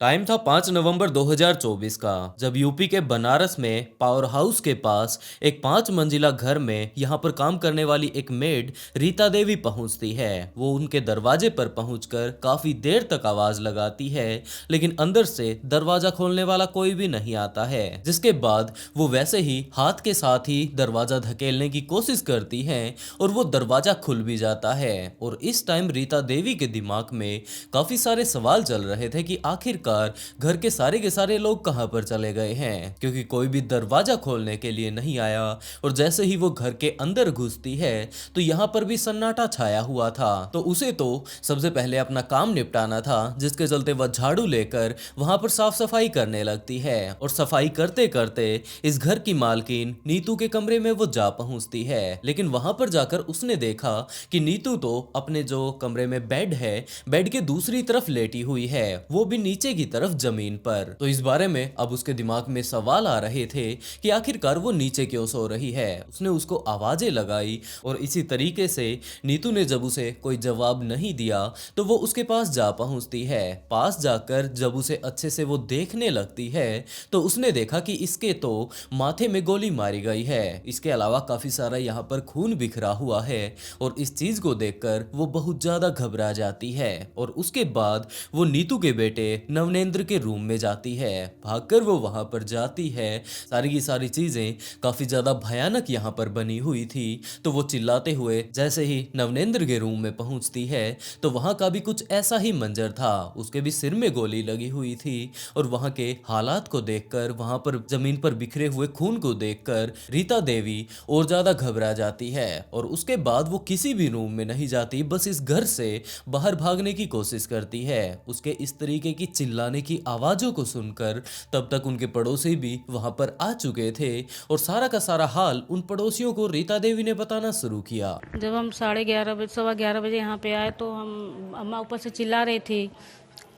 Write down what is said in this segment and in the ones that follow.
Time था 5 नवंबर 2024 का, जब यूपी के बनारस में पावर हाउस के पास एक 5 मंजिला घर में यहाँ पर काम करने वाली एक मेड रीता देवी पहुँचती है। वो उनके दरवाजे पर पहुँचकर काफ़ी देर तक आवाज़ लगाती है, लेकिन अंदर से दरवाज़ा खोलने वाला कोई भी नहीं आता है। जिसके बाद वो वैसे ही हाथ के साथ ही दरवाज़ा धकेलने की कोशिश करती है और वो दरवाज़ा खुल भी जाता है। और इस टाइम रीता देवी के दिमाग में काफ़ी सारे सवाल चल रहे थे कि आखिरकार घर के सारे लोग कहां पर चले गए हैं, क्योंकि कोई भी दरवाजा खोलने के लिए नहीं आया। और जैसे ही वो घर के अंदर घुसती है तो यहाँ पर भी सन्नाटा छाया हुआ था। तो उसे तो सबसे पहले अपना काम निपटाना था, जिसके चलते वह झाड़ू लेकर वहां पर साफ सफाई करने लगती है। और सफाई करते करते इस घर की मालकिन नीतू के कमरे में वो जा पहुंचती है, लेकिन वहां पर जाकर उसने देखा कि नीतू तो अपने जो कमरे में बेड है, बेड के दूसरी तरफ लेटी हुई है, वो भी नीचे की तरफ जमीन पर। तो इस बारे में अब उसके दिमाग में सवाल आ रहे थे कि आखिरकार वो नीचे क्यों सो रही है। उसने उसको आवाजें लगाई और इसी तरीके से नीतू ने जब उसे कोई जवाब नहीं दिया तो वो उसके पास जा पहुंचती है। पास जाकर जब उसे अच्छे से वो देखने लगती है तो उसने देखा कि इसके तो माथे में गोली मारी गई है। इसके अलावा काफी सारा यहाँ पर खून बिखरा हुआ है और इस चीज को देखकर वो बहुत ज्यादा घबरा जाती है। और उसके बाद वो नीतू के बेटे नवनेंद्र के रूम में जाती है। भागकर वो वहां पर जाती है। सारी की सारी चीजें काफी ज्यादा भयानक यहाँ पर बनी हुई थी। तो वो चिल्लाते हुए जैसे ही नवनेंद्र के रूम में पहुंचती है तो वहां का भी कुछ ऐसा ही मंजर था। उसके भी सिर में गोली लगी हुई थी और वहां के हालात को देखकर, वहां पर जमीन पर बिखरे हुए खून को देखकर रीता देवी और ज्यादा घबरा जाती है। और उसके बाद वो किसी भी रूम में नहीं जाती, बस इस घर से बाहर भागने की कोशिश करती है। उसके इस तरीके की चिल्लाने की आवाजों को सुनकर तब तक उनके पड़ोसी भी वहां पर आ चुके थे और सारा का सारा हाल उन पड़ोसियों को रीता देवी ने बताना शुरू किया। जब हम 11:30 बजे 11:15 बजे यहाँ पे आए तो हम अम्मा ऊपर से चिल्ला रही थी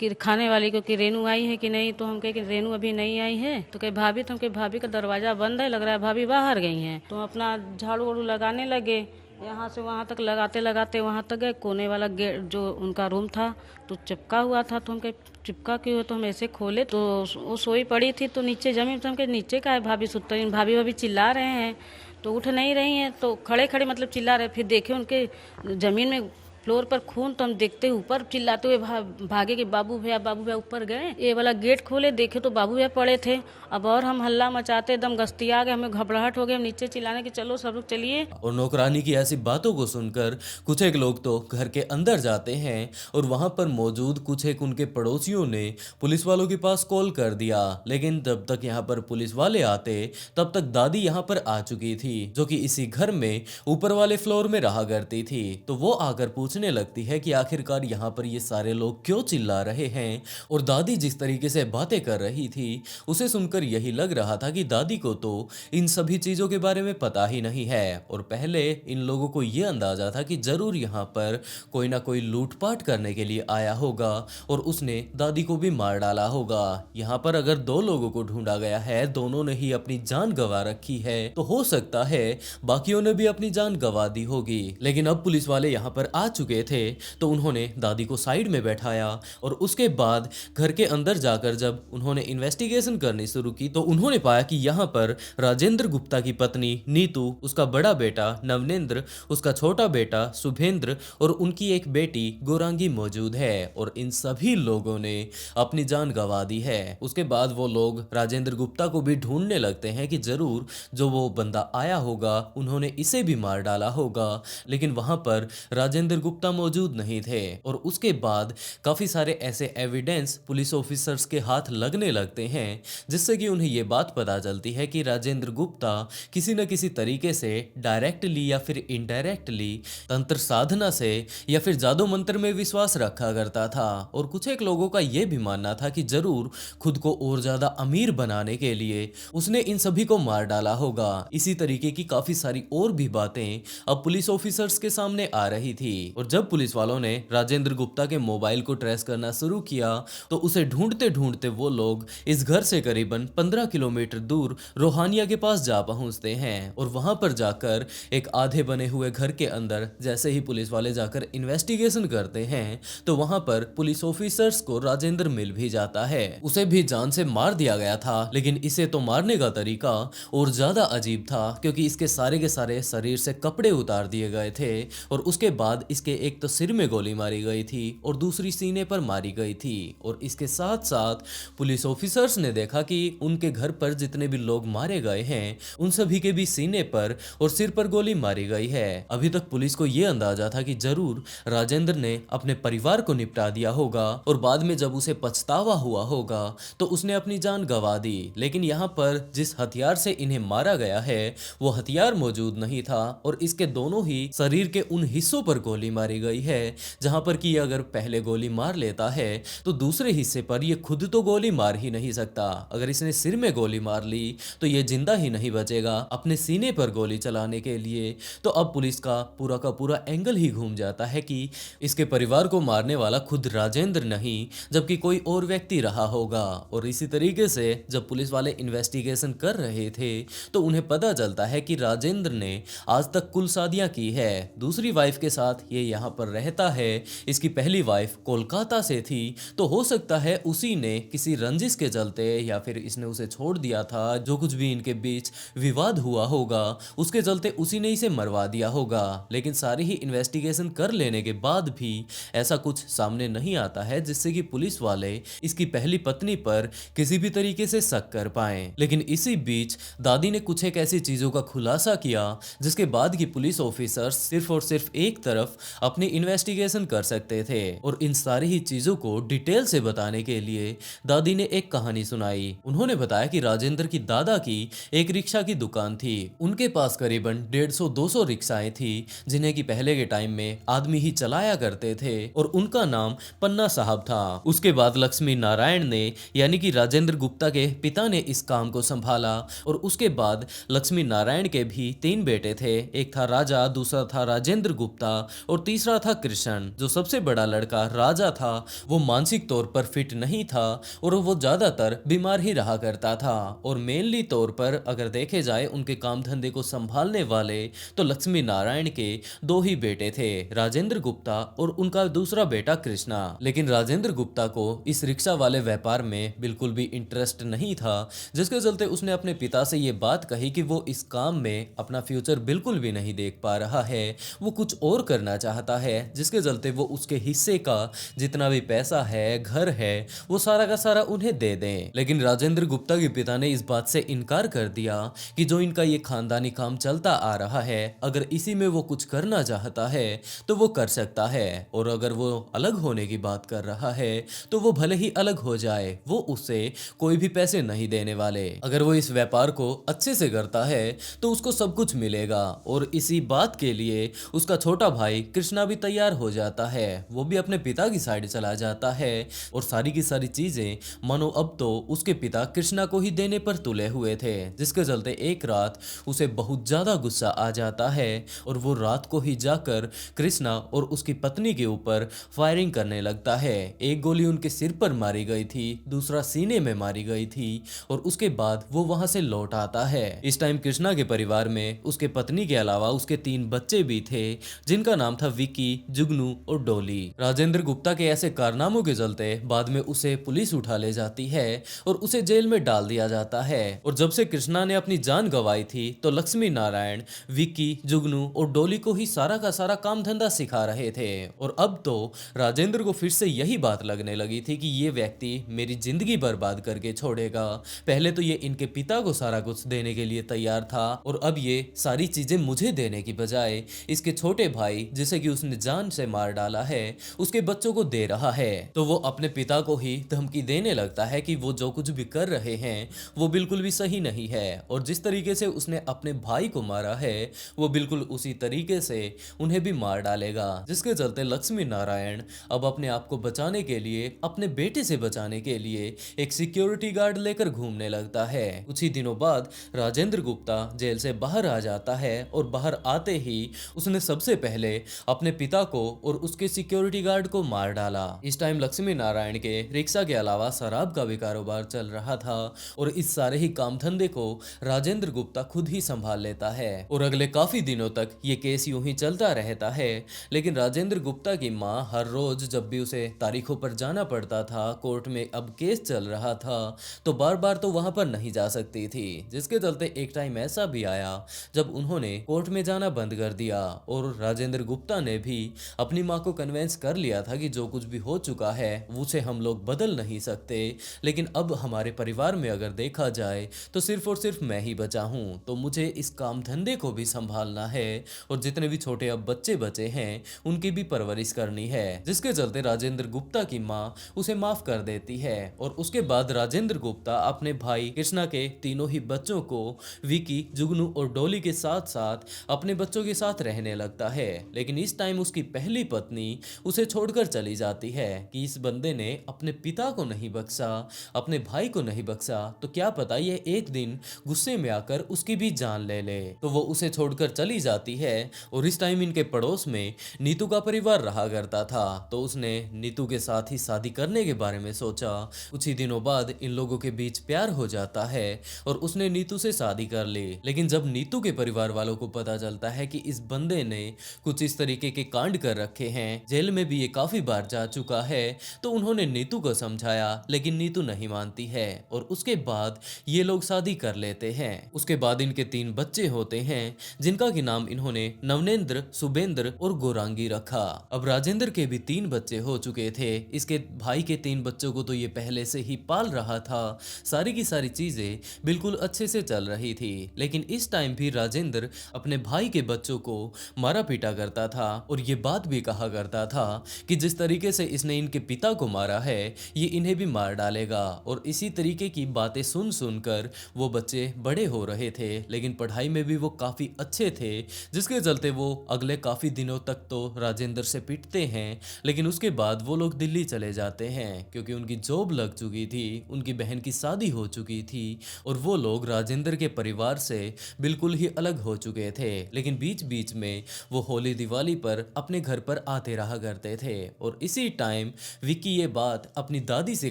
कि खाने वाली को कि रेनू आई है कि नहीं। तो हम कहे कि रेनू अभी नहीं आई है। तो कहे भाभी, तो हम कहे भाभी का दरवाज़ा बंद है, लग रहा है भाभी बाहर गई हैं। तो हम अपना झाड़ू वाड़ू लगाने लगे, यहाँ से वहाँ तक लगाते लगाते वहाँ तक गए। कोने वाला गेट जो उनका रूम था तो चिपका हुआ था। तो हम कहे चिपका क्यों है? तो हम ऐसे खोले तो वो सोई पड़ी थी तो नीचे जमी। तो हम कहे नीचे का है भाभी सुतई, भाभी भाभी चिल्ला रहे हैं तो उठ नहीं रही हैं। तो खड़े खड़े मतलब चिल्ला रहे। फिर देखे उनके ज़मीन में फ्लोर पर खून। तो हम देखते ऊपर चिल्लाते हुए भागे कि बाबू भैया ऊपर गए। ये वाला गेट खोले, देखे तो बाबू भैया पड़े थे। अब और हम हल्ला मचाते एकदम गश्तिया गए, हमें घबराहट हो गई। हम नीचे चिल्लाने कि चलो सब लोग चलिए। और नौकरानी की ऐसी बातों को सुनकर कुछ एक लोग तो घर के अंदर जाते हैं और वहां पर मौजूद कुछ एक उनके पड़ोसियों ने पुलिस वालों के पास कॉल कर दिया। लेकिन जब तक यहाँ पर पुलिस वाले आते तब तक दादी यहाँ पर आ चुकी थी, जो कि इसी घर में ऊपर वाले फ्लोर में रहा करती थी। तो वो आकर पूछने लगती है कि आखिरकार यहाँ पर ये सारे लोग क्यों चिल्ला रहे हैं। और दादी जिस तरीके से बातें कर रही थी उसे सुनकर यही लग रहा था कि दादी को तो इन सभी चीजों के बारे में पता ही नहीं है। और पहले इन लोगों को यह अंदाजा था कि जरूर यहाँ पर कोई ना कोई लूटपाट करने के लिए आया होगा और उसने दादी को भी मार डाला होगा। यहाँ पर अगर दो लोगों को ढूंढा गया है, दोनों ने ही अपनी जान गंवा रखी है, तो हो सकता है बाकियों ने भी अपनी जान गंवा दी होगी। लेकिन अब पुलिस वाले यहाँ पर आ चुके थे तो उन्होंने दादी को साइड में बैठाया और उसके बाद घर के अंदर जाकर जब उन्होंने इन्वेस्टिगेशन करनी शुरू की तो उन्होंने पाया कि यहाँ पर राजेंद्र गुप्ता की पत्नी नीतू, उसका बड़ा बेटा नवनेंद्र, उसका छोटा बेटा शुभेंद्र और उनकी एक बेटी गौरांगी मौजूद है। और इन सभी लोगों ने अपनी जान गंवा दी है। उसके बाद वो लोग राजेंद्र गुप्ता को भी ढूंढने लगते हैं कि जरूर जो वो बंदा आया होगा उन्होंने इसे भी मार डाला होगा। लेकिन वहां पर राजेंद्र गुप्ता मौजूद नहीं थे। और उसके बाद काफी सारे ऐसे एविडेंस पुलिस ऑफिसर्स के हाथ लगने लगते हैं, जिससे कि उन्हें ये बात पता चलती है कि राजेंद्र गुप्ता किसी न किसी तरीके से डायरेक्टली या फिर इनडायरेक्टली तंत्र साधना से या फिर जादू मंत्र में विश्वास रखा करता था। और कुछ एक लोगों का यह भी मानना था कि जरूर खुद को और ज्यादा अमीर बनाने के लिए उसने इन सभी को मार डाला होगा। इसी तरीके की काफी सारी और भी बातें अब पुलिस ऑफिसर्स के सामने आ रही थी। और और जब पुलिस वालों ने राजेंद्र गुप्ता के मोबाइल को ट्रेस करना शुरू किया तो उसे ढूंढते ढूंढते वो लोग इस घर से करीबन 15 किलोमीटर दूर रोहानिया के पास जा पहुंचते हैं और वहां पर जाकर एक आधे बने हुए घर के अंदर जैसे ही पुलिस वाले जाकर इन्वेस्टिगेशन करते हैं तो वहां पर पुलिस ऑफिसर्स को राजेंद्र मिल भी जाता है। उसे भी जान से मार दिया गया था, लेकिन इसे तो मारने का तरीका और ज्यादा अजीब था क्योंकि इसके सारे के सारे शरीर से कपड़े उतार दिए गए थे और उसके बाद इसके एक तो सिर में गोली मारी गई थी और दूसरी सीने पर मारी गई थी। और इसके साथ साथ पुलिस ऑफिसर्स ने देखा कि उनके घर पर जितने भी लोग मारे गए हैं उन सभी के भी सीने पर और सिर पर गोली मारी गई है। अभी तक पुलिस को यह अंदाजा था कि जरूर राजेंद्र ने अपने परिवार को निपटा दिया होगा और बाद में जब उसे पछतावा हुआ होगा तो उसने अपनी जान गंवा दी। लेकिन यहाँ पर जिस हथियार से इन्हें मारा गया है वो हथियार मौजूद नहीं था और इसके दोनों ही शरीर के उन हिस्सों पर गोली मारी गई है जहां पर कि अगर पहले गोली मार लेता है तो दूसरे हिस्से पर ये खुद तो गोली मार ही नहीं सकता। अगर इसने सिर में गोली मार ली तो ये जिंदा ही नहीं बचेगा अपने सीने पर गोली चलाने के लिए। तो अब पुलिस का पूरा एंगल ही घूम जाता है कि इसके परिवार को मारने वाला खुद राजेंद्र नहीं जबकि कोई और व्यक्ति रहा होगा। और इसी तरीके से जब पुलिस वाले इन्वेस्टिगेशन कर रहे थे तो उन्हें पता चलता है कि राजेंद्र ने आज तक कुल शादियां की है। दूसरी वाइफ के साथ ये यहाँ पर रहता है। इसकी पहली वाइफ कोलकाता से थी तो हो सकता है उसी ने किसी रंजिश के चलते या फिर इसने उसे छोड़ दिया था, जो कुछ भी इनके बीच विवाद हुआ होगा उसके चलते उसी ने इसे मरवा दिया होगा। लेकिन सारी ही इन्वेस्टिगेशन कर लेने के बाद भी ऐसा कुछ सामने नहीं आता है जिससे कि पुलिस वाले इसकी पहली पत्नी पर किसी भी तरीके से शक कर पाए। लेकिन इसी बीच दादी ने कुछ एक ऐसी चीजों का खुलासा किया जिसके बाद की पुलिस ऑफिसर्स सिर्फ और सिर्फ एक तरफ अपनी इन्वेस्टिगेशन कर सकते थे। और इन सारी ही चीजों को डिटेल से बताने के लिए दादी ने एक कहानी सुनाई। उन्होंने बताया कि राजेंद्र की दादा की एक रिक्शा की दुकान थी। उनके पास करीबन 150-200 रिक्शाएं थी जिन्हें कि पहले के टाइम में आदमी ही चलाया करते थे और उनका नाम पन्ना साहब था। उसके बाद लक्ष्मी नारायण ने यानी कि राजेंद्र गुप्ता के पिता ने इस काम को संभाला और उसके बाद लक्ष्मी नारायण के भी 3 बेटे थे। एक था राजा, दूसरा था राजेंद्र गुप्ता और तीसरा था कृष्ण। जो सबसे बड़ा लड़का राजा था वो मानसिक तौर पर फिट नहीं था और वो ज्यादातर बीमार ही रहा करता था। और मेनली तौर पर अगर देखे जाए उनके काम धंधे को संभालने वाले तो लक्ष्मी नारायण के 2 ही बेटे थे, राजेंद्र गुप्ता और उनका दूसरा बेटा कृष्णा। लेकिन राजेंद्र गुप्ता को इस रिक्शा वाले व्यापार में बिल्कुल भी इंटरेस्ट नहीं था, जिसके चलते उसने अपने पिता से ये बात कही कि वो इस काम में अपना फ्यूचर बिल्कुल भी नहीं देख पा रहा है, वो कुछ और करना चाहता है, जिसके चलते वो उसके हिस्से का जितना भी पैसा है, घर है, वो सारा का सारा उन्हें दे दें। लेकिन राजेंद्र गुप्ता के पिता ने इस बात से इनकार कर दिया कि जो इनका ये खानदानी काम चलता आ रहा है, अगर इसी में वो कुछ करना चाहता है तो वो कर सकता है और अगर वो अलग होने की बात कर रहा है तो वो भले ही अलग हो जाए, वो उससे कोई भी पैसे नहीं देने वाले। अगर वो इस व्यापार को अच्छे से करता है तो उसको सब कुछ मिलेगा। और इसी बात के लिए उसका छोटा भाई कृष्णा भी तैयार हो जाता है, वो भी अपने पिता की साइड चला जाता है और सारी की सारी चीजें मानो अब तो उसके पिता कृष्णा को ही देने पर तुले हुए थे, जिसके चलते एक रात उसे बहुत ज्यादा गुस्सा आ जाता है और वो रात को ही जाकर कृष्णा और उसकी पत्नी के ऊपर फायरिंग करने लगता है। एक गोली उनके सिर पर मारी गई थी, दूसरा सीने में मारी गई थी और उसके बाद वो वहां से लौट आता है। इस टाइम कृष्णा के परिवार में उसके पत्नी के अलावा उसके 3 बच्चे भी थे जिनका नाम था विकी, जुगनू और डोली। राजेंद्र गुप्ता के ऐसे कारनामों के चलते बाद में उसे पुलिस उठा ले जाती है और उसे जेल में डाल दिया जाता है। और जब से कृष्णा ने अपनी जान गंवाई थी तो लक्ष्मी नारायण विकी, जुगनू और डोली को ही सारा का सारा काम धंधा सिखा रहे थे। और अब तो राजेंद्र को फिर से यही बात लगने लगी थी कि ये व्यक्ति मेरी जिंदगी बर्बाद करके छोड़ेगा। पहले तो ये इनके पिता को सारा कुछ देने के लिए तैयार था और अब ये सारी चीजें मुझे देने की बजाय इसके छोटे भाई जिसे कि उसने जान से मार डाला है उसके बच्चों को दे रहा है। तो वो अपने पिता को ही धमकी देने लगता है कि वो जो कुछ भी कर रहे हैं वो बिल्कुल भी सही नहीं है और जिस तरीके से उसने अपने भाई को मारा है वो बिल्कुल उसी तरीके से उन्हें भी मार डालेगा। जिसके चलते लक्ष्मी नारायण अब अपने आप को बचाने के लिए, अपने बेटे से बचाने के लिए एक सिक्योरिटी गार्ड लेकर घूमने लगता है। कुछ ही दिनों बाद राजेंद्र गुप्ता जेल से बाहर आ जाता है और बाहर आते ही उसने सबसे पहले अपने पिता को और उसके सिक्योरिटी गार्ड को मार डाला। इस टाइम लक्ष्मी नारायण के रिक्शा के अलावा शराब का भी कारोबार चल रहा था और इस सारे ही काम धंधे को राजेंद्र गुप्ता खुद ही संभाल लेता है और अगले काफी दिनों तक ये केस यूं ही चलता रहता है। लेकिन राजेंद्र गुप्ता की माँ हर रोज जब भी उसे तारीखों पर जाना पड़ता था, कोर्ट में अब केस चल रहा था, तो बार बार तो वहां पर नहीं जा सकती थी, जिसके चलते एक टाइम ऐसा भी आया जब उन्होंने कोर्ट में जाना बंद कर दिया और राजेंद्र गुप्ता ने भी अपनी माँ को कन्वेंस कर लिया था कि जो कुछ भी हो चुका है उसे हम लोग बदल नहीं सकते, लेकिन अब हमारे परिवार में अगर देखा जाए तो सिर्फ और सिर्फ मैं ही बचा हूँ, तो मुझे इस काम धंधे को भी संभालना है और जितने भी छोटे अब बच्चे बचे हैं उनकी भी परवरिश करनी है। जिसके चलते राजेंद्र गुप्ता की माँ उसे माफ कर देती है और उसके बाद राजेंद्र गुप्ता अपने भाई कृष्णा के तीनों ही बच्चों को विकी, जुगनू और डॉली के साथ साथ अपने बच्चों के साथ रहने लगता है। लेकिन इस टाइम उसकी पहली पत्नी उसे छोड़कर चली जाती है कि इस बंदे ने अपने पिता को नहीं बख्शा, अपने भाई को नहीं बख्शा, तो क्या पता ये एक दिन गुस्से में आकर उसकी भी जान ले ले। तो वो उसे छोड़कर चली जाती है और इस टाइम इनके पड़ोस में नीतू का परिवार रहा करता था, तो उसने नीतू के साथ ही शादी करने के बारे में सोचा। कुछ ही दिनों बाद इन लोगों के बीच प्यार हो जाता है और उसने नीतू से शादी कर ली। लेकिन जब नीतू के परिवार वालों को पता चलता है कि इस बंदे ने कुछ इस तरीके के कांड कर रखे हैं, जेल में भी ये काफी बार जा चुका है, तो उन्होंने नीतू को समझाया, लेकिन नीतू नहीं मानती है और उसके बाद ये लोग शादी कर लेते हैं। उसके बाद इनके 3 बच्चे होते हैं जिनका की नाम इन्होंने नवनेंद्र, शुभेंद्र और गौरांगी रखा। अब राजेंद्र के भी 3 बच्चे हो चुके थे, इसके भाई के 3 बच्चों को तो ये पहले से ही पाल रहा था, सारी की सारी चीजें बिल्कुल अच्छे से चल रही थी। लेकिन इस टाइम भी राजेंद्र अपने भाई के बच्चों को मारा पीटा करता था और ये बात भी कहा करता था कि जिस तरीके से इसने इनके पिता को मारा है ये इन्हें भी मार डालेगा। और इसी तरीके की बातें सुन सुनकर वो बच्चे बड़े हो रहे थे, लेकिन पढ़ाई में भी वो काफी अच्छे थे, जिसके चलते वो अगले काफी दिनों तक तो राजेंद्र से पिटते हैं। लेकिन उसके बाद वो लोग दिल्ली चले जाते हैं क्योंकि उनकी जॉब लग चुकी थी, उनकी बहन की शादी हो चुकी थी और वो लोग राजेंद्र के परिवार से बिल्कुल ही अलग हो चुके थे। लेकिन बीच बीच में वो होली दिवाली पर अपने घर पर आते रहा करते थे और इसी टाइम विक्की ये बात अपनी दादी से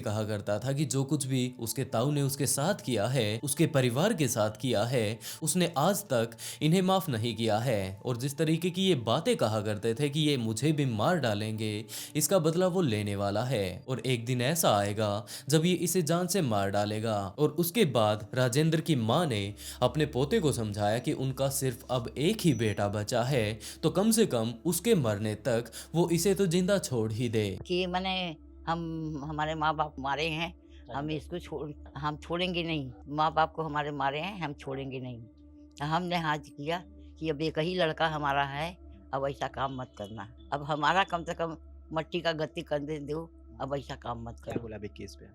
कहा करता था कि जो कुछ भी उसके ताऊ ने उसके साथ किया है, उसके परिवार के साथ किया है, उसने आज तक इन्हें माफ नहीं किया है। और जिस तरीके की ये बातें कहा करते थे कि ये मुझे भी मार डालेंगे, इसका बदला वो लेने वाला है और एक दिन ऐसा आएगा जब ये इसे जान से मार डालेगा। और उसके बाद राजेंद्र की माँ ने अपने पोते को समझाया कि उनका सिर्फ अब एक ही बेटा बचा है, तो कम से कम उसके मरने तक वो इसे तो जिंदा छोड़ ही दे। कि मैंने हम हमारे माँ बाप मारे हैं, हम इसको हम छोड़ेंगे नहीं। माँ बाप को हमारे मारे हैं, हम छोड़ेंगे नहीं। हमने हाथ किया कि अब एक ही लड़का हमारा है, अब ऐसा काम मत करना। अब हमारा कम से कम मट्टी का गति करने दो, अब ऐसा काम मत क्या करो। बोला विक्की इस पे?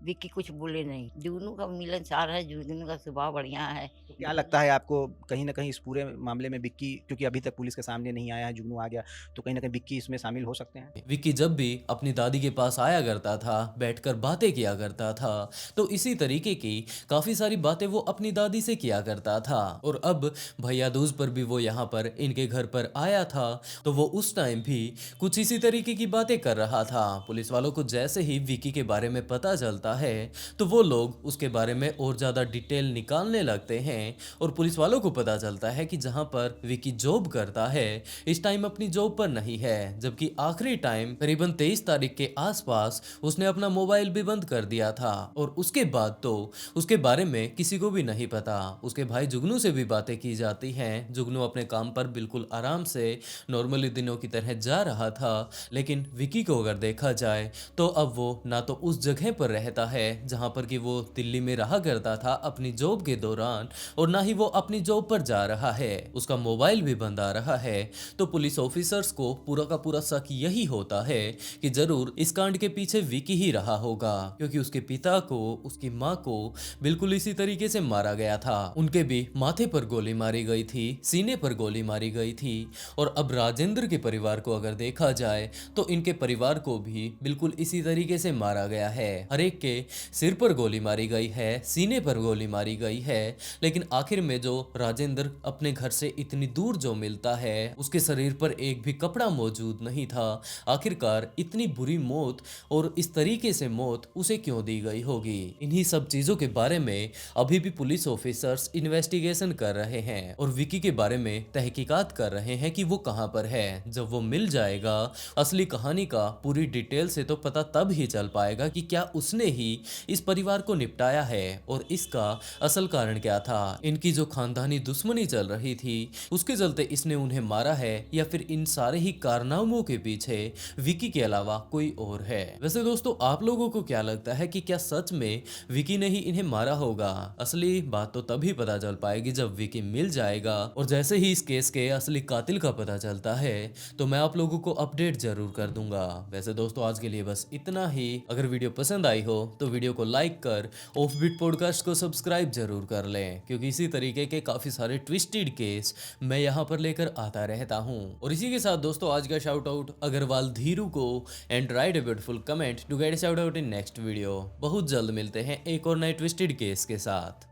विक्की कुछ बोले नहीं। जुगनू का मिलनसार है, जुगनू का स्वभाव बढ़िया है। तो क्या लगता है आपको कहीं ना कहीं इस पूरे मामले में विक्की, क्योंकि अभी तक पुलिस के सामने नहीं आया है, जुगनू आ गया, तो कहीं ना कहीं विक्की इसमें शामिल हो सकते हैं? विक्की जब भी अपनी दादी के पास आया करता था, बैठकर बातें किया करता था, तो इसी तरीके की काफी सारी बातें वो अपनी दादी से किया करता था। और अब भैया दूज पर भी वो यहाँ पर इनके घर पर आया था, तो वो उस टाइम भी कुछ इसी तरीके की बातें कर रहा था। पुलिस वालों को जैसे ही विक्की के बारे में पता चलता है तो वो लोग उसके बारे में और ज्यादा डिटेल निकालने लगते हैं और पुलिस वालों को पता चलता है कि जहां पर विक्की जॉब करता है इस टाइम अपनी जॉब पर नहीं है, जबकि आखिरी टाइम करीबन 23 तारीख के आसपास उसने अपना मोबाइल भी बंद कर दिया था। और उसके बाद तो उसके बारे में किसी को भी नहीं पता। उसके भाई जुगनू से भी बातें की जाती हैं। जुगनू अपने काम पर बिल्कुल आराम से नॉर्मली दिनों की तरह जा रहा था, लेकिन विक्की को अगर देखा जाए तो अब वो ना तो उस जगह पर रहता है जहां पर कि वो दिल्ली में रहा करता था अपनी जॉब के दौरान, और ना ही वो अपनी जॉब पर जा रहा है। उसका मोबाइल भी बंद आ रहा है। तो पुलिस ऑफिसर्स को पूरा का पूरा शक यही होता है कि जरूर इस कांड के पीछे विकी ही रहा होगा, क्योंकि उसके पिता को, उसकी माँ को बिल्कुल इसी तरीके से मारा गया था। उनके भी माथे पर गोली मारी गई थी, सीने पर गोली मारी गई थी। और अब राजेंद्र के परिवार को अगर देखा जाए तो इनके परिवार को भी बिल्कुल इसी तरीके से मारा गया है। हर एक के उनके सिर पर गोली मारी गई है, सीने पर गोली मारी गई है, लेकिन आखिर में जो राजेंद्र अपने घर से इतनी दूर जो मिलता है, उसके शरीर पर एक भी कपड़ा मौजूद नहीं था। आखिरकार इतनी बुरी मौत और इस तरीके से मौत उसे क्यों दी गई होगी? इन्हीं सब चीजों के बारे में अभी भी पुलिस ऑफिसर्स इन्वेस्टिगेशन कर रहे हैं और विकी के बारे में तहकीकात कर रहे हैं कि वो कहां पर है। जब वो मिल जाएगा, असली कहानी का पूरी डिटेल से तो पता तब ही चल पाएगा कि क्या उसने ही इस परिवार को निपटाया है और इसका असल कारण क्या था। इनकी जो खानदानी दुश्मनी चल रही थी, उसके चलते इसने उन्हें मारा है या फिर इन सारे ही कारनामों के पीछे विकी के अलावा कोई और है। वैसे दोस्तों, आप लोगों को क्या लगता है कि क्या सच में विकी ने ही इन्हें मारा होगा? असली बात तो तभी पता चल पाएगी जब विकी मिल जाएगा और जैसे ही इस केस के असली कातिल का पता चलता है तो मैं आप लोगों को अपडेट जरूर कर दूंगा। वैसे दोस्तों, आज के लिए बस इतना ही। अगर वीडियो पसंद आई हो तो वीडियो को लाइक कर ऑफबीट पॉडकास्ट को सब्सक्राइब जरूर कर लें, क्योंकि इसी तरीके के काफी सारे ट्विस्टेड केस मैं यहाँ पर लेकर आता रहता हूँ। और इसी के साथ दोस्तों, आज का शाउट आउट अग्रवाल धीरू को and write a beautiful comment to get shout out in next video. बहुत जल्द मिलते हैं एक और नए ट्विस्टेड केस के साथ।